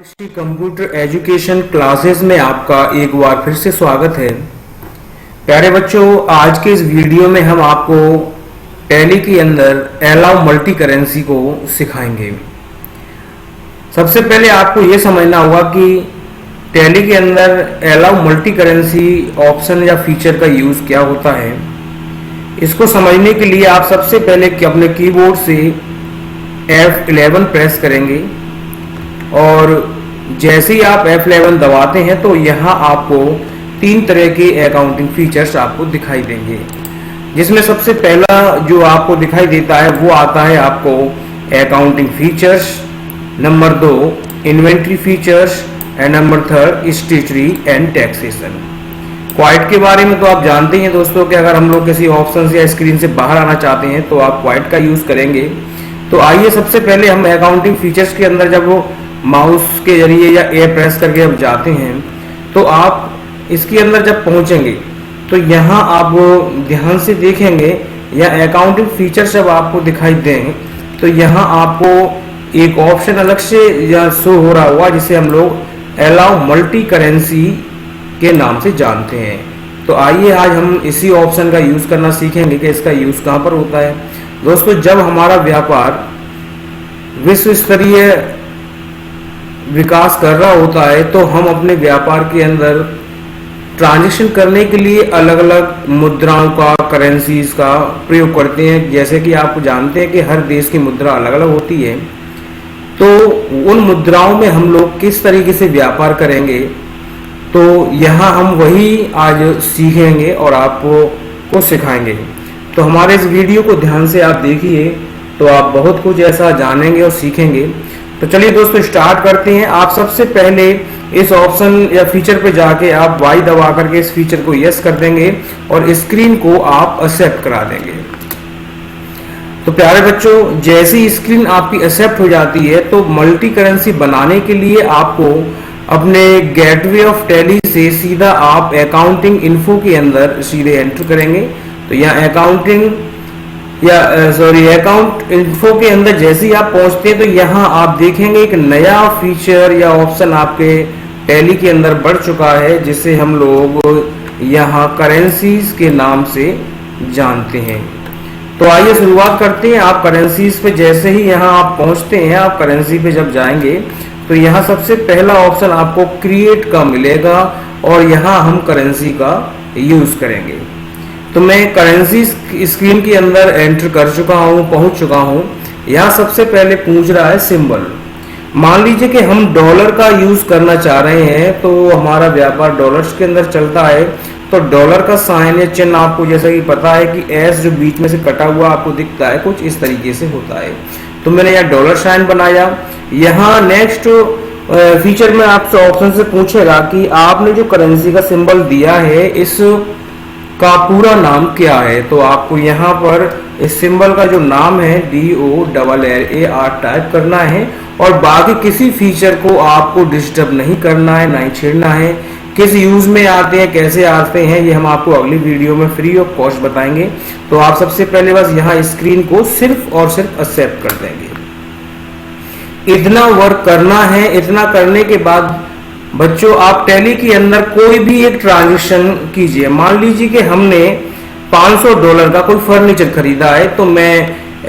Shri computer education classes में आपका एक बार फिर से स्वागत है। प्यारे बच्चों, आज के इस वीडियो में हम आपको टैली के अंदर अलाउ मल्टी करेंसी को सिखाएंगे। सबसे पहले आपको यह समझना होगा कि टैली के अंदर अलाउ मल्टी करेंसी ऑप्शन या फीचर का यूज क्या होता है। इसको समझने के लिए आप सबसे पहले अपने कीबोर्ड से F11 प्रेस करेंगे और जैसे ही आप F11 दबाते हैं तो यहाँ आपको तीन तरह के अकाउंटिंग फीचर्स आपको दिखाई देंगे, जिसमें सबसे पहला जो आपको दिखाई देता है वो आता है आपको accounting features, number 2 inventory features and number 3 स्टेटरी and taxation. Quite के बारे में तो आप जानते हैं दोस्तों कि अगर हम लोग किसी ऑप्शन से या स्क्रीन से बाहर आना चाहते हैं तो आप क्वाइट का यूज करेंगे। तो आइए सबसे पहले हम अकाउंटिंग फीचर्स के अंदर जब वो माउस के जरिए या ए प्रेस करके जब जाते हैं तो आप इसके अंदर जब पहुंचेंगे तो यहाँ आप ध्यान से देखेंगे या अकाउंटिंग फीचर्स जब आपको दिखाई दें तो यहाँ आपको एक ऑप्शन अलग से या शो हो रहा होगा जिसे हम लोग अलाउ मल्टी करेंसी के नाम से जानते हैं। तो आइए आज हम इसी ऑप्शन का यूज करना सीखेंगे कि इसका यूज कहाँ पर होता है। दोस्तों, जब हमारा व्यापार विश्व स्तरीय विकास कर रहा होता है तो हम अपने व्यापार के अंदर ट्रांजैक्शन करने के लिए अलग अलग मुद्राओं का, करेंसीज का प्रयोग करते हैं। जैसे कि आप जानते हैं कि हर देश की मुद्रा अलग अलग होती है, तो उन मुद्राओं में हम लोग किस तरीके से व्यापार करेंगे तो यहाँ हम वही आज सीखेंगे और आपको सिखाएंगे। तो हमारे इस वीडियो को ध्यान से आप देखिए तो आप बहुत कुछ ऐसा जानेंगे और सीखेंगे। तो चलिए दोस्तों स्टार्ट करते हैं। आप सबसे पहले इस ऑप्शन या फीचर पे जाके आप Y दबा करके इस फीचर को यस कर देंगे और स्क्रीन को आप एक्सेप्ट करा देंगे। तो प्यारे बच्चों, जैसे ही स्क्रीन आपकी एक्सेप्ट हो जाती है तो मल्टी करेंसी बनाने के लिए आपको अपने गेटवे ऑफ टैली से सीधा आप अकाउंटिंग इन्फो के अंदर सीधे एंटर करेंगे। तो यहाँ अकाउंट इन्फो के अंदर जैसे ही आप पहुंचते हैं तो यहाँ आप देखेंगे एक नया फीचर या ऑप्शन आपके टैली के अंदर बढ़ चुका है, जिसे हम लोग यहाँ करेंसीज के नाम से जानते हैं। तो आइए शुरुआत करते हैं। आप करेंसीज पे जैसे ही यहाँ आप पहुंचते हैं, आप करेंसी पे जब जाएंगे तो यहाँ सबसे पहला ऑप्शन आपको क्रिएट का मिलेगा और यहाँ हम करेंसी का यूज करेंगे। तो मैं करेंसी स्क्रीन के अंदर एंटर कर चुका हूँ, पहुंच चुका हूँ। यहाँ सबसे पहले पूछ रहा है सिंबल। मान लीजिए कि हम डॉलर का यूज करना चाह रहे हैं, तो हमारा व्यापार डॉलर्स के अंदर चलता है। तो डॉलर का साइन या चिन्ह आपको जैसा कि पता है कि एस जो बीच में से कटा हुआ आपको दिखता है, कुछ इस तरीके से होता है। तो मैंने यहाँ डॉलर साइन बनाया। यहाँ नेक्स्ट फीचर में आपसे ऑप्शन से पूछेगा कि आपने जो करेंसी का सिंबल दिया है इस का पूरा नाम क्या है। तो आपको यहाँ पर इस सिंबल का जो नाम है DOLLAR टाइप करना है और बाकी किसी फीचर को आपको डिस्टर्ब नहीं करना है, नहीं छेड़ना है। किस यूज में आते हैं, कैसे आते हैं, ये हम आपको अगली वीडियो में फ्री ऑफ कॉस्ट बताएंगे। तो आप सबसे पहले बस यहाँ स्क्रीन को सिर्फ और सिर्फ एक्सेप्ट कर देंगे। इतना वर्क करना है। इतना करने के बाद बच्चों आप टैली के अंदर कोई भी एक ट्रांजैक्शन कीजिए। मान लीजिए कि हमने $500 का कोई फर्नीचर खरीदा है, तो मैं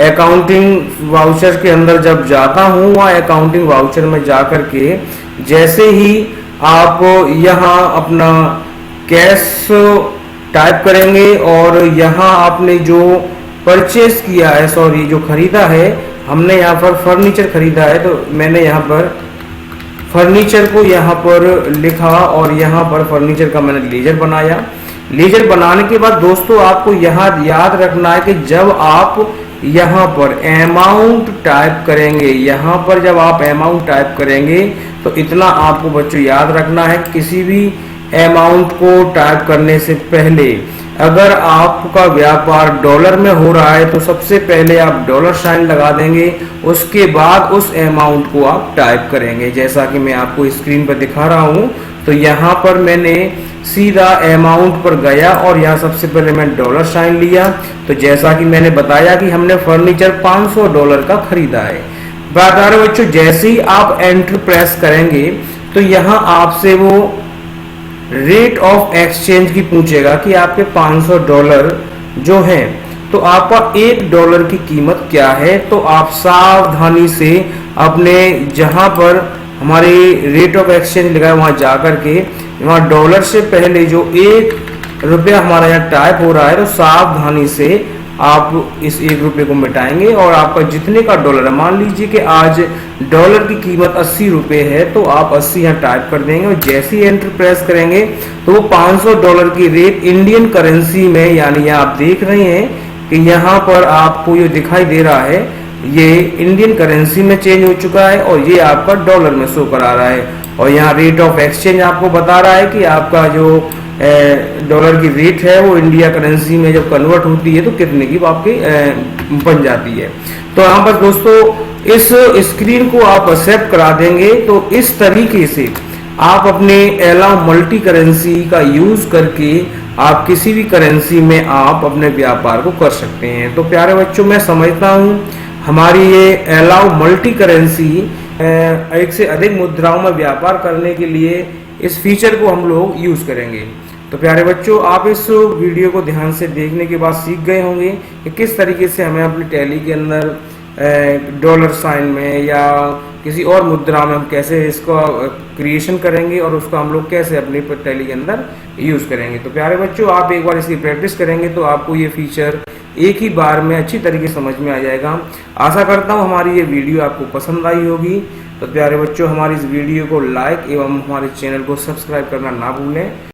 अकाउंटिंग वाउचर के अंदर जब जाता हूँ, वहाँ अकाउंटिंग वाउचर में जा करके जैसे ही आप यहाँ अपना कैश टाइप करेंगे और यहाँ आपने जो परचेज किया है, जो खरीदा है, हमने यहाँ पर फर्नीचर खरीदा है, तो मैंने यहाँ पर फर्नीचर को यहाँ पर लिखा और यहाँ पर फर्नीचर का मैंने लेजर बनाया। लेजर बनाने के बाद दोस्तों आपको यहाँ याद रखना है कि जब आप यहाँ पर अमाउंट टाइप करेंगे, यहाँ पर जब आप अमाउंट टाइप करेंगे तो इतना आपको बच्चों याद रखना है, किसी भी अमाउंट को टाइप करने से पहले अगर आपका व्यापार डॉलर में हो रहा है तो सबसे पहले आप डॉलर साइन लगा देंगे, उसके बाद उस अमाउंट को आप टाइप करेंगे। जैसा कि मैं आपको स्क्रीन पर दिखा रहा हूं, तो यहाँ पर मैंने सीधा अमाउंट पर गया और यहाँ सबसे पहले मैंने डॉलर साइन लिया। तो जैसा कि मैंने बताया कि हमने फर्नीचर $500 का खरीदा है। प्यारे बच्चों, जैसे ही आप एंटर प्रेस करेंगे तो यहाँ आपसे वो रेट ऑफ एक्सचेंज की पूछेगा कि आपके $500 जो हैं, तो आपका $1 की कीमत क्या है। तो आप सावधानी से अपने जहां पर हमारे रेट ऑफ एक्सचेंज लिखा है वहां जाकर के वहां डॉलर से पहले जो ₹1 हमारा यहाँ टाइप हो रहा है, तो सावधानी से आप इस ₹1 को मिटाएंगे और आपका जितने का डॉलर है, मान लीजिए कि आज डॉलर की कीमत ₹80 है, तो आप 80 यहाँ टाइप कर देंगे और जैसे ही एंटर प्रेस करेंगे तो वो $500 की रेट इंडियन करेंसी में, यानी आप देख रहे हैं कि यहाँ पर आपको ये दिखाई दे रहा है, ये इंडियन करेंसी में चेंज हो चुका है और ये आपका डॉलर में शो करा रहा है। और यहाँ रेट ऑफ एक्सचेंज आपको बता रहा है कि आपका जो डॉलर की रेट है वो इंडिया करेंसी में जब कन्वर्ट होती है तो कितने की आपकी बन जाती है। तो यहाँ पर दोस्तों इस स्क्रीन को आप एक्सेप्ट करा देंगे तो इस तरीके से आप अपने अलाउ मल्टी करेंसी का यूज करके आप किसी भी करेंसी में आप अपने व्यापार को कर सकते हैं। तो प्यारे बच्चों, मैं समझता हूँ हमारी ये अलाउ मल्टी करेंसी एक से अधिक मुद्राओं में व्यापार करने के लिए इस फीचर को हम लोग यूज करेंगे। तो प्यारे बच्चों, आप इस वीडियो को ध्यान से देखने के बाद सीख गए होंगे कि किस तरीके से हमें अपनी टैली के अंदर डॉलर साइन में या किसी और मुद्रा में हम कैसे इसका क्रिएशन करेंगे और उसको हम लोग कैसे अपनी टैली के अंदर यूज करेंगे। तो प्यारे बच्चों, आप एक बार इसकी प्रैक्टिस करेंगे तो आपको ये फीचर एक ही बार में अच्छी तरीके से समझ में आ जाएगा। आशा करता हूँ हमारी ये वीडियो आपको पसंद आई होगी। तो प्यारे बच्चों, हमारी इस वीडियो को लाइक एवं हमारे चैनल को सब्सक्राइब करना ना भूलें।